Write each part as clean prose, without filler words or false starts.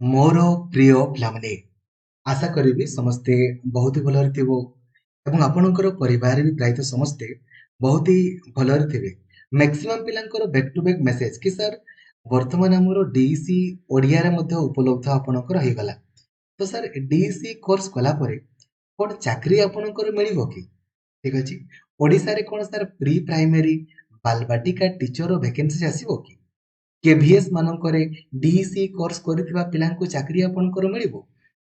मोर प्रिय पिलामाने आशा करी समस्ते बहुत ही भलरे थिबो एवं आपणकर परिवार भी प्रायतः समस्ते बहुत ही भलरे थिबे। मैक्सिमम पिलांकर बैक टू बैक मेसेज कि सर वर्तमान हमर डीसी ओडिया रे मध्ये उपलब्ध आपणकर हे गला। तो सर डीसी कोर्स कला परे कोन चाकरी आपणकर मिलिबो कि? ठीक अछि। ओडिसा रे कोन सर प्री प्राइमरी बालबाटिका टीचर वैकेंसी आसीबो कि? केभीएस मानकरे डीसी कोर्स करथिबा पिलांको चाकरी आपणकर मिलिबो?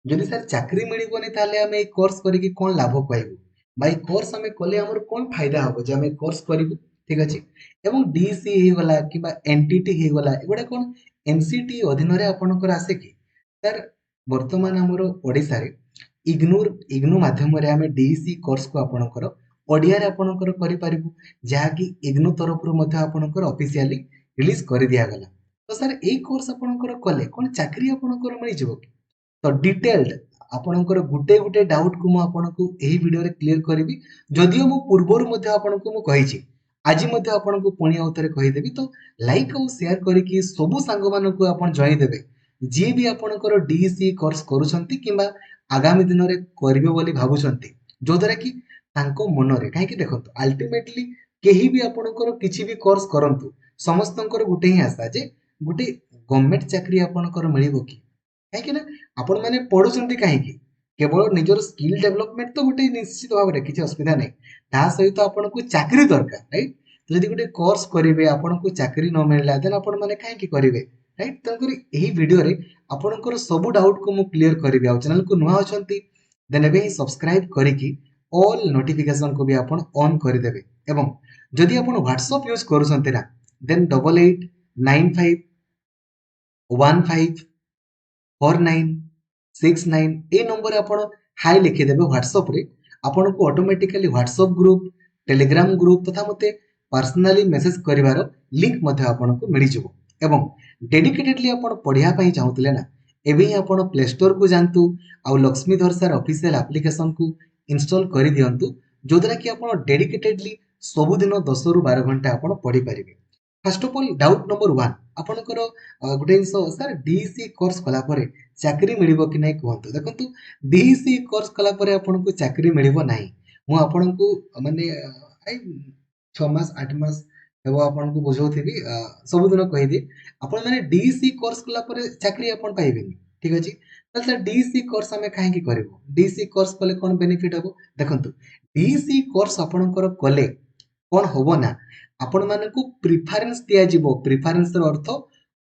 जदि सर चाकरी मिलिबोनी ताले हमें ए कोर्स करिकि कोन लाभ पाइबो? भाई कोर्स हमें कले हमर कोन फायदा हबो जे हमें कोर्स करिबो? ठीक अछि। एवं डीसी हे गला किबा एनटीटी हे गला एगुडा कोन एनसीटी अधीन रे आपणकर आसे कि? सर वर्तमान हमर ओडिसा रे इग्नू माध्यम रे हमें डीसी कोर्स को आपणकर ओडिया रे आपणकर करि पारिबो, जहा कि इग्नू तरफ रु मध्ये आपणकर ऑफिशियली रिलीज कर दिया गला। तो सर ए कोर्स आपणकर कले कोन चाकरी आपणकर मिल जिवो कि? तो डिटेल्ड आपणकर गुटे गुटे डाउट को मु आपणको एही वीडियो रे क्लियर करबी। जदियो मु पूर्वरु मध्ये आपणको मु कहिछि, आज मध्ये आपणको पुणी आउथरे कहि देबी। तो लाइक और शेयर करिकि सबु सांग मानको आपण जॉइन देबे जे भी आपणकर डीसी कोर्स करूछंती किबा आगामी दिन रे करिवे बोली भाबुछंती, जो द्वारा कि तांको मनरे काहे कि देखंतु अल्टीमेटली केही भी आपणकर किछि भी कोर्स करंतु समस्तंकर गुटे ही आशा जे गुटे गवर्नमेंट चाकरी आपणकर मिलिबो कि? काहे कि ना आपण माने पढुछंती काहे कि केवल निजर स्किल डेवलपमेंट तो गुटे निश्चित भाव रे किछि असुविधा नै, ता सहित आपणको चाकरी दरकार, राइट? तो यदि गुटे कोर्स करिवे आपणको चाकरी न मिलला देन आपण माने काहे कि करिवे, राइट? तंकरी एही वीडियो रे आपणकर सब डाउट को मु क्लियर करबी। आ चैनल को नुआ अछंती देन एबे ही सब्सक्राइब करिकि ऑल नोटिफिकेशन को भी आपण ऑन कर देबे। एवं जदि आपण व्हाट्सएप यूज करूछंती ना देन 8895154969 ए नंबर आपण हाई लिखि देबे व्हाट्सएप रे। आपण को automatically WhatsApp group Telegram group तथा मते पर्सनली मेसेज करिवार लिंक मध्ये आपण को मिलि जिवो। एवं डेडिकेटेडली आपण पढिया पई चाहुतले ना एबे ही आपण प्ले स्टोर को जानतु आ लक्ष्मीधर सर ऑफिशियल एप्लीकेशन को इंस्टॉल करि दियंतु, जो द्वारा कि आपण डेडिकेटेडली सब दिन 10 रु 12 घंटा आपण पढि परिबे। First of all doubt number 1 आपणकर गुटे जिंस सर डीसी कोर्स कला परे चाकरी मिलिबो कि नै कहंतु। देखंतु डीसी कोर्स कला परे आपनको चाकरी मिलिबो नाही। मु आपनको माने आई 6 मास 8 मास एबो आपनको बुझौथिबी सब दिन कहि दे आपण माने डीसी कोर्स कला परे चाकरी आपण पाइबेनी। ठीक अछि। त सर डीसी कोर्स हमें काहे कि करबो? डीसी कोर्स कले कोन बेनिफिट हबो? देखंतु डीसी कोर्स आपणकर कले कोन होबो ना आपण मानकु प्रिफरेंस दिया जिवो। प्रिफरेंस रो अर्थ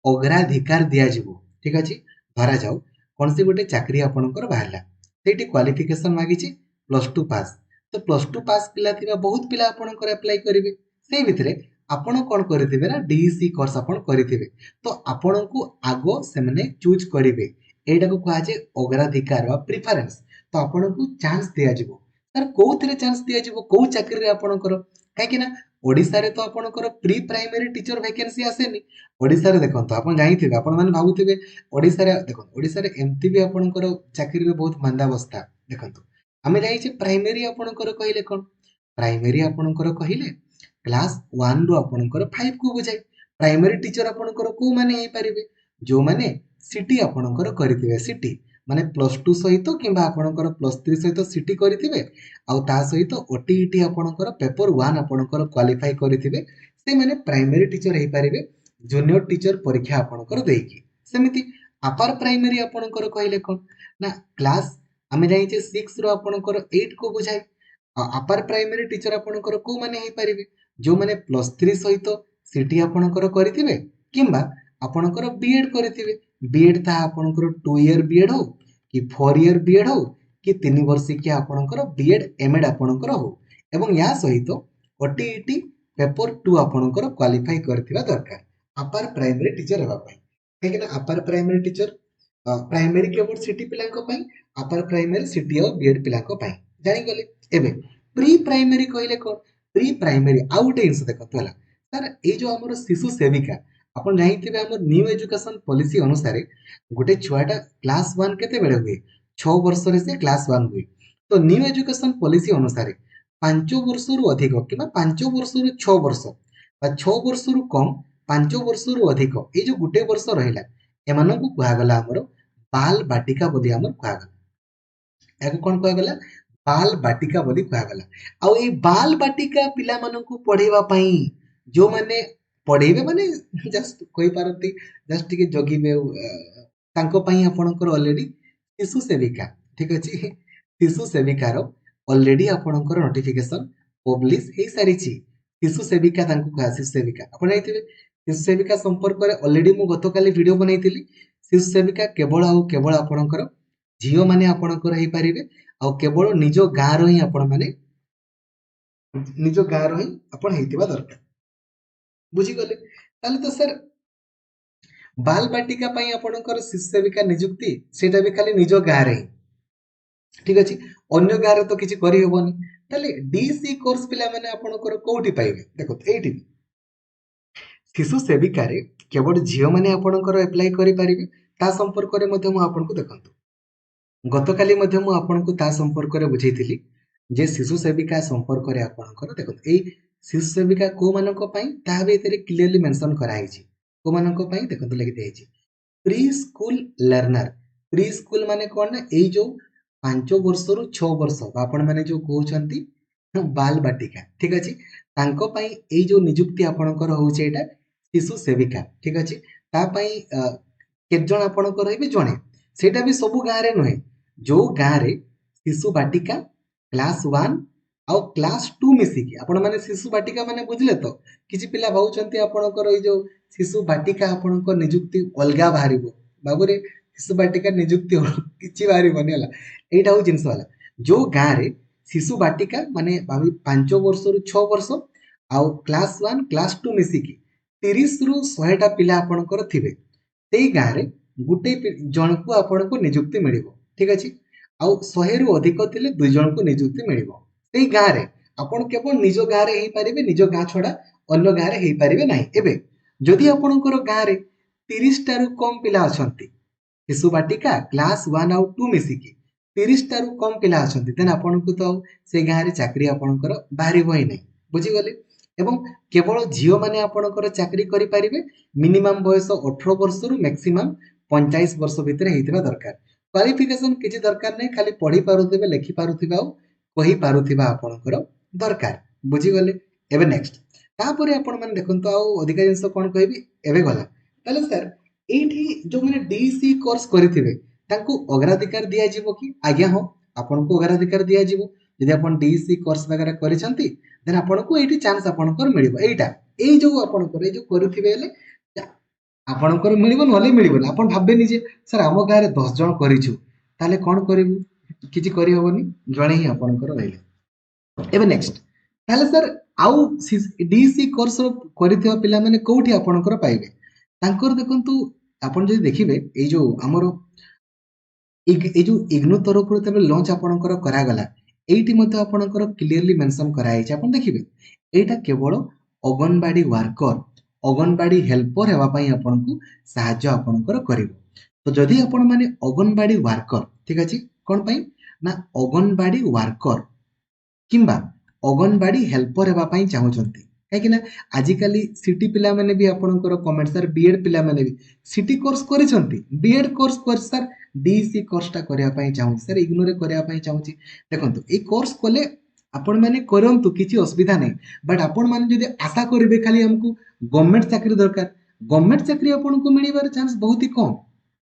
अग्राधिकार दिया जिवो। ठीक अछि। धरा जाऊ कोनसी गोटे चाकरी आपणकर बाहरला, सेठी क्वालिफिकेशन मागिछि +2 पास। तो +2 पास पिला थिबा बहुत पिला आपणकर अप्लाई करिवे। सेही भितरे आपण कोन करिथिबे ना डीसी कोर्स आपण करिथिबे। तो आपणकु आगो सेमने चूज करिवे। एटा को कहा जे अग्राधिकार वा प्रिफरेंस। तो आपणकु चांस दिया जिवो। सर कोउथिरे चांस दिया जिवो? को चाकरी रे आपणकर? काहे कि ना ओडिसा रे तो आपणकर प्री प्राइमरी टीचर वैकेंसी आसेनी। ओडिसा रे देखंतु आपण जानिथिबे, आपण माने भाबुथिबे ओडिसा रे देखंतु ओडिसा रे एमती भी आपणकर चाकरी रे बहुत मांदावस्था। देखंतु आमे जाइछे प्राइमरी आपणकर कहिले कोन? प्राइमरी आपणकर कहिले क्लास 1 रु आपणकर 5 को बुझाइ। प्राइमरी टीचर आपणकर को माने हे परिबे? जो माने सिटी आपणकर करिथिबे। सिटी माने +2 सहित किबा आपणकर +3 सहित सिटी करिथिबे आउ ता सहित ओटीईटी आपणकर पेपर 1 आपणकर क्वालिफाई करिथिबे, से माने प्राइमरी टीचर हे परिबे जूनियर टीचर परीक्षा आपणकर देइकी। सेमिति अपर प्राइमरी आपणकर कहिले कोन ना क्लास आमे जाइछे 6 रु आपणकर 8 को बुझाइ। अपर प्राइमरी टीचर आपणकर को माने हे परिबे? जो माने +3 सहित सिटी आपणकर करिथिबे किबा आपणकर बीएड करिथिबे। बीएड ता आपणकर 2 ईयर बीएड हो कि 4 ईयर बीएड हो कि 3 वर्षिकिया आपणकर बीएड एमएड आपणकर हो। एवं या सहित ओटीईटी पेपर 2 आपणकर क्वालिफाई करथिबा दरकार अपर प्राइमरी टीचर हेबा पई। काहे कि अपर प्राइमरी टीचर प्राइमरी केवल सिटी पिलांको पई, अपर प्राइमरी सिटी और बीएड पिलांको पई। जानि गले। एबे प्री प्राइमरी कहिले कोन? प्री प्राइमरी आउट इंस देखत हला सर ए जो हमर शिशु सेविका आपण जानिथिबे हमर न्यू एजुकेशन पॉलिसी अनुसार गोटे छुआटा क्लास 1 केते बेले हुए 6 वर्ष रे से क्लास 1 हुए। तो न्यू एजुकेशन पॉलिसी अनुसार 5 वर्ष रु अधिक किबा 5 वर्ष रु 6 वर्ष बा 6 वर्ष रु कम 5 वर्ष रु अधिक ए जो गुटे वर्ष रहिला एमानकु कुहा गला हमर बाल बाटिका बोली हमर कहगला याको कोन कहगला बाल बाटिका बोली कहगला आ ए बाल बाटिका पिला मानकु पढेबा पई जो माने पढेबे माने जस्ट कोइ पारती जस्ट के जगिबे तांको पई आपनकर ऑलरेडी शिशु सेविका ठीक अछि शिशु सेविकार ऑलरेडी आपनकर नोटिफिकेशन पब्लिश हे सारिछि शिशु सेविका तांको कहा शिशु सेविका आपण आइथिबे शिशु सेविका संपर्क रे ऑलरेडी मु गतकाली वीडियो बनाइथिली शिशु सेविका केवल आपणकर झील माने आपणकर हेई परिबे आ केवल निज गाँ रो ही आपण माने निज गाँ रो ही आपण हेइतिबा दरकार बुझी गले ताले तो सर बाल बाटिका पई आपणकर शिशु सेविका नियुक्ति सेटा भी खाली निज गाँ रे ठीक अछि अन्य गाँ रे तो किछि करि हेबनी ताले डीसी कोर्स पिला माने आपणकर कोठी पाइबे देखो एठी शिशु सेविका रे केवल झील माने आपणकर अप्लाई करि परिबे ता संपर्क रे मध्य मु आपनको देखंतु गतकाली मध्य मु आपनको ता संपर्क रे बुझैतिली जे शिशु सेविका संपर्क रे आपणकर देखंतु ए शिशु सेविका को मानक पई ता भीतर क्लियरली मेंशन कराई छी को मानक पई देखंतु लिखि देई छी pre school learner pre school माने कोन ना ए जो 5 वर्ष रु 6 वर्ष आपण माने जो कहउछंती बाल बाटिका ठीक अछि तांको पई ए जो नियुक्ति आपणकर होउछ एटा शिशु सेविका ठीक अछि ता पई के जण आपणकर रहबे जणे सेटा भी सब गाँ रे नहे जो गाँ रे शिशु बाटिका क्लास 1 आउ क्लास 2 मिसिकी आपण माने शिशु बाटिका माने बुझले तो किछि पिला भाउचंती आपणकर ए जो शिशु बाटिका आपणकर नियुक्ति अलगा बाहरिबो बाबूरे शिशु बाटिका नियुक्ति किछि बाहरिबोनी हला एटा हो जिंस वाला जो गाँ रे शिशु बाटिका माने भाभी 5 वर्ष रु 6 वर्ष आउ क्लास 1 क्लास 2 मिसिकी 30 रु 100 टा पिला आपणकर थिबे सेई गाँ रे गुटे जन को आपणको नियुक्ति मिलिबो ठीक अछि आउ 100 रु अधिक थिले दुई जन को नियुक्ति मिलिबो सेई गाँ रे आपण केवल निज गाँ रे हेई परिबे निज गाँ छोडा अन्य गाँ रे हेई परिबे नाही एबे जदि आपणकर गाँ रे 30 टा रु कम पिला अछंती शिशु बाटिका क्लास 1 आउ 2 मिसिकी 30 टा रु कम पिला अछंती देन आपणको तो से गाँ रे चाकरी आपणकर बाहरिबो ही नाही बुझी गले एवं केवल झील माने आपणकर चाकरी करि परिबे मिनिमम बयस 18 वर्ष रु मैक्सिमम 45 वर्ष भितर हेइतिबा दरकार क्वालिफिकेशन किछि दरकार नै खाली पढी पारुथिबे लेखि पारुथिबा आ कहि पारुथिबा आपणकर दरकार बुझी गले एबे नेक्स्ट तापरे आपण माने देखंतो आ अधिक जिंस कोन कहबी एबे गला तले सर एठी जो माने डीसी कोर्स करिथिबे तांको अग्राधिकार दिया जिवो कि आज्ञा हो आपनको अग्राधिकार दिया जिवो यदि आपण डीसी कोर्स वगैरह करिसंती देन आपनको एठी चांस आपणकर मिलिबो एटा ए जो आपणकर ए जो करिथिबे ले आपणकर मिलिबो नले मिलिबो आपण भाबबे निजे सर हम गाँ रे 10 जन करिछु ताले कोन करिवु किछि करि होबनी जणे ही आपणकर रहिले एबे नेक्स्ट ताले सर आउ डीसी कोर्स करिथिबा पिला माने कोठी आपणकर पाइबे तांकर देखंतु आपण जदि देखिबे ए जो हमरो ए जो इग्नू तरफ रो तबे लॉन्च आपणकर करा गला एठी मते आपणकर क्लियरली मेंशन कराई छै आपण देखिबे एटा केवल अंगनवाड़ी वर्कर अंगनवाड़ी हेल्पर हेबा पई आपनको सहायता आपणकर करिवो तो जदि आपण माने अंगनवाड़ी वर्कर ठीक अछि कोन पई ना अंगनवाड़ी वर्कर किंबा अंगनवाड़ी हेल्पर हेबा पई चाहउचंती काहे ना आजिकली सिटी पिला माने भी आपणकर कमेंट सर बीएड पिला माने भी सिटी कोर्स करिसंती बीएड कोर्स कर सर डीसी कोर्स ता करिया पई चाहउ सर इग्नोर करिया पई चाहउची देखंतु ए कोर्स कोले आपण माने करंतु किछि असुविधा नै बट आपण माने जदि आशा करिवे खाली हमकु गवर्नमेंट चाकरी दरकार गवर्नमेंट चाकरी आपनको मिलिबार चांस बहुत ही कम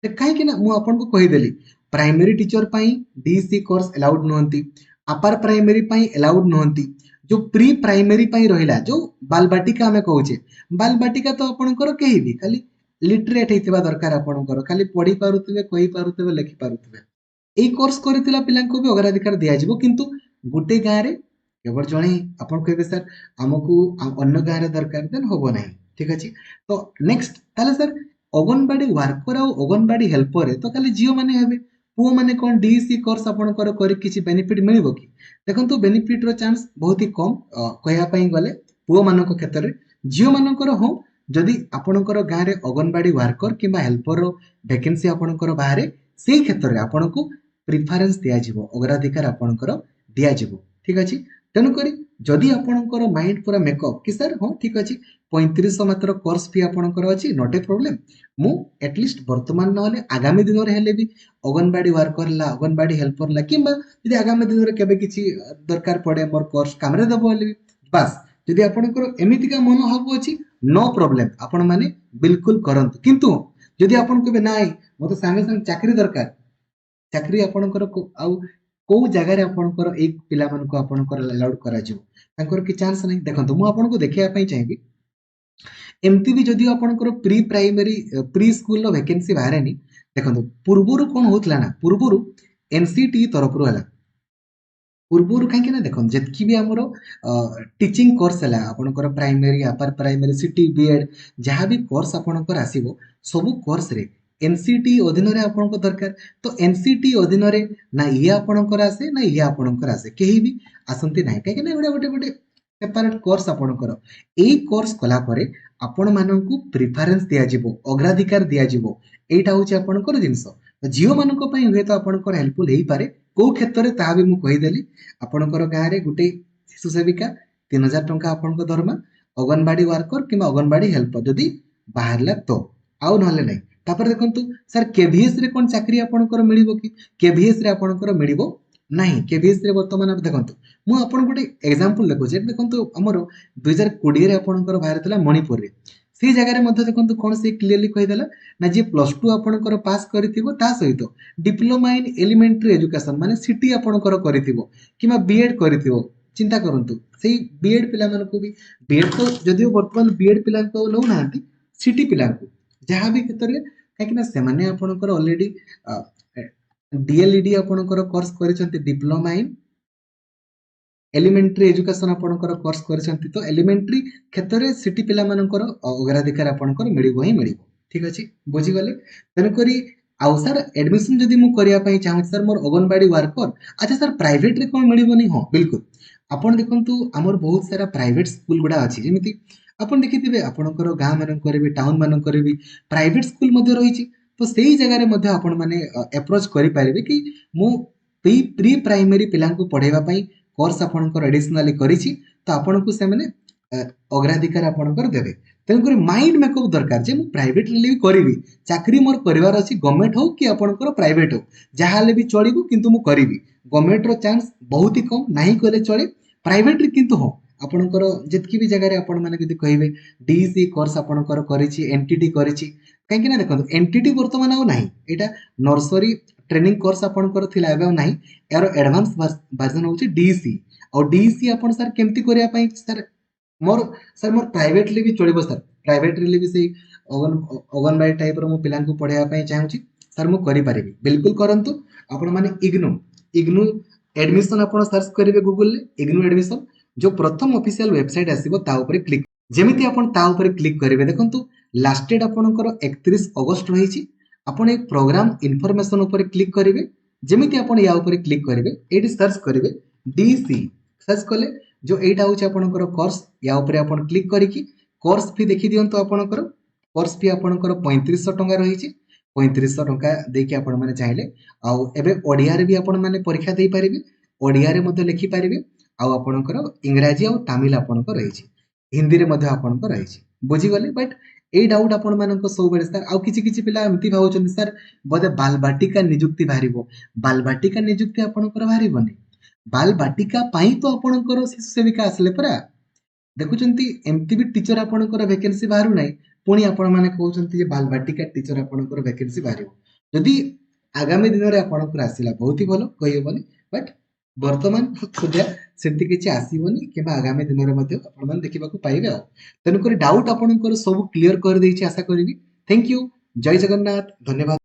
ते काहे कि ना मु आपनको कहि देली प्राइमरी टीचर पई डीसी कोर्स अलाउड नहंती अपर प्राइमरी पई अलाउड नहंती जो प्री प्राइमरी पई रहिला जो बाल बाटिका हमें कहउचे बाल बाटिका तो आपनकर केही भी खाली लिटरेट हेतिबा दरकार आपनकर खाली पढी पारुथिबे कहि पारुथिबे लेखि पारुथिबे एई कोर्स करितिला पिलांको भी अग्राधिकार दिया जिवो किंतु गुटे गाँ रे केवल जणे आपण कहबे सर हमकु अन्य गाँ रे दरकार देन होबो नाही ठीक अछि तो नेक्स्ट ताले सर अंगनवाड़ी वर्कर आ अंगनवाड़ी हेल्पर रे तो खाली जियो माने हेबे पुओ माने कोन डीसी कोर्स आपनकर करि किछि बेनिफिट मिलिबो कि देखंतु बेनिफिट रो चांस बहुत ही कम कहया पई गले पुओ मानको क्षेत्र रे जियो मानकर हो जदि आपनकर गाँ रे अंगनवाड़ी वर्कर किबा हेल्पर रो वैकेंसी आपनकर बाहरे सेही क्षेत्र रे आपनको प्रिफरेंस दिया जिवो अग्राधिकार आपनकर दिया जिवो ठीक अछि तेणुक जदि आपणकर माइंड पूरा मेकअप कि सर हाँ ठीक अच्छे 3500 मात्र कोर्स फी आपणकर अच्छी नॉट ए प्रॉब्लम मु एटलिस्ट वर्तमान ना आगामी दिन में भी अंगनवाड़ी वर्कर ला अंगनवाड़ी हेल्पर ला कि आगामी दिन में केबे किछि दरकार पड़े मोर कोर्स काम रे दबो बास जदि आपणकर एमितिका मनोभाव अच्छी नो प्रॉब्लम आपण माने बिल्कुल करंतु किंतु जदि आपण कहबे नाइ मते संगे संगे चाकरी दरकार चाकरी आपणकर आउ को जगह रे आपणकर एक पिला मन को आपणकर अलाउड करा जिवो तांकर कि चांस नहीं देखंतु मु आपनको देखिया पई चाहिबी एमती भी जदि आपणकर प्री प्राइमरी प्री स्कूल रो वैकेंसी बाहरेनी देखंतु पूर्वरु कोन होतला ना पूर्वरु एनसीटी तरफ रु हला पूर्वरु कहीं ना देखो जितकी भी आमर टीचिंग कोर्स है आपणकर primary upper primary CT BEd जहाँ भी कोर्स आपणकर आसीबो सबु कोर्स रे एनसीटी अधीन रे आपणको दरकार तो एनसीटी अधीन रे ना ये आपणकर आसे ना ये आपणकर आसे केही भी आसंती नाही कहीं ना गोटे गोटे सेपरेट कोर्स आपणकर एई कोर्स कला परे आपण माननकु प्रिफरेंस दिया जिवो अग्राधिकार दिया जिवो एटा होची आपणकर जिंस झियो मानक पई हुए तो आपणकर हेल्पफुल हेई पारे को क्षेत्र में ताहा भी मु कहीदेली आपणकर गाँव में गोटे शिशु सेविका 3000 टंका आपणको दरमा अंगनवाड़ी वर्कर कि अंगनवाड़ी हेल्पर जदि बाहरला तो आउ नहले नहीं तापर देखंतु सर केवीएस रे कोन चाकरी आपणकर मिलिबो कि केवीएस रे आपणकर मिलिबो नहीं केवीएस रे वर्तमान आप देखंतु मु आपन गोटे एग्जांपल देखो जे देखंतु हमर 2020 रे आपणकर बाहर थिला मणिपुर रे से जगह में देखो कौन से क्लीयरली कहीदेला ना जी +2 आपणकर पास करिथिबो ता सहित डिप्लोमा इन एलिमेंटरी एजुकेशन माने सिटी आपणकर करिथिबो किमा बीएड करिथिबो चिंता करंतु सेही बीएड पिला मन को भी बीएड तो जदियो वर्तमान बीएड पिला को लो नांती सिटी पिला को जहां भी क्षेत्र रे काकि ना से माने आपणकर ऑलरेडी डीएलईडी आपणकर कोर्स करिसंती डिप्लोमा इन एलिमेंटरी एजुकेशन आपणकर कोर्स करिसंती तो एलिमेंटरी क्षेत्र रे सिटी पिला मानकर अग्राधिकार आपणकर मिलिबो ही मिलिबो ठीक अछि बुझी गले तने करी आउ सर एडमिशन जदि मु करिया पई चाहू सर मोर अंगनवाड़ी वर्कर अच्छा सर प्राइवेट रे कोन मिलिबो नहीं हां बिल्कुल आपण देखंतु हमर बहुत सारा प्राइवेट स्कूल गुडा अछि जेमिति आपण देखिथिबे आपणकर गां मानन करबे टाउन मानन करबे प्राइवेट स्कूल मध्ये रहिछि तो सेही जगह रे मध्ये आपण माने अप्रोच करि पारिबे कि मु प्री प्राइमरी पिला को पढेबा पई कोर्स आपणकर एडिशनली करिछि तो आपणको से माने अग्राधिकार आपणकर देबे तेणुकर माइंड मेकअप दरकार जे मु प्राइवेट रे भी करिवि चाकरी मोर परिवार अछि गवर्नमेंट हो कि आपणकर प्राइवेट हो जहाले भी चलिबो किंतु मु करिवि गवर्नमेंट रो चांस बहुत ही कम नाही कले चले प्राइवेट रे किंतु हो आपणकर जेतकी भी जगह रे आपण माने जदि कहिबे डीसी कोर्स आपणकर करिछि एनटीटी करिछि काहे कि ना देखो एनटीटी वर्तमान आ नाही एटा नर्सरी ट्रेनिंग कोर्स आपणकर थिला एबे नाही यार एडवांस वर्जन होछि डीसी और डीसी आपण सर केमती करिया पई सर मोर प्राइवेटली भी चलिबो सर प्राइवेटली भी से अंगनवाड़ी टाइप रो मो पिला को पढाया पई चाहूछि सर मु करि परिबी बिल्कुल करंतु आपण माने इग्नू एडमिशन आपण सर्च करिवे गूगल ले इग्नू एडमिशन जो प्रथम ऑफिशियल वेबसाइट आसीबो ता ऊपर क्लिक जेमिति आपण ता ऊपर क्लिक करिवे देखंतु लास्ट डेट आपणकर 31 अगस्त रहिछि आपण ए प्रोग्राम इन्फॉर्मेशन ऊपर क्लिक करिवे जेमिति आपण या ऊपर क्लिक करिवे एडी सर्च करिवे डीसी सर्च कले जो एटा होछि आपणकर कोर्स या ऊपर आपण क्लिक करिकि कोर्स फी देखि दियंतो आपणकर कोर्स फी आपणकर 3500 टंका रहिछि 3500 टंका देकी आपण माने चाहिले आ एबे ओडिया रे भी आपण माने परीक्षा देई परिबे ओडिया रे मध्ये लिखि परिबे आ आपणकर इंग्रजी आ तमिल आपणकर रहिछि हिंदी रे मध्ये आपणकर रहिछि बुझी गले बट ए डाउट आपण मानक सब बेले सर आ किछि पिला एमती भावचन सर बोधे बालबाटिका नियुक्ति बाहरिबो बालबाटिका नियुक्ति आपणकर बाहरिबोनी बालबाटिका पाई तो आपणकर शिशु सेविका आसले परा देखुचंती एमती भी टीचर आपणकर वैकेंसी बाहरु नै पुणी आपण माने कहउचंती जे बालबाटिका टीचर आपणकर वैकेंसी बाहरिबो जदी आगामी दिन रे आपणकर आसिला बहुत ही भलो कहिबोनी बट वर्तमान सुधा सेमती किछि आसीबोनी किबा आगामी दिन रे मध्ये आपण मान देखिबा को पाइबे तेनु करी डाउट आपणकर सब क्लियर कर देछि आशा करिवि थैंक यू जय जगन्नाथ धन्यवाद।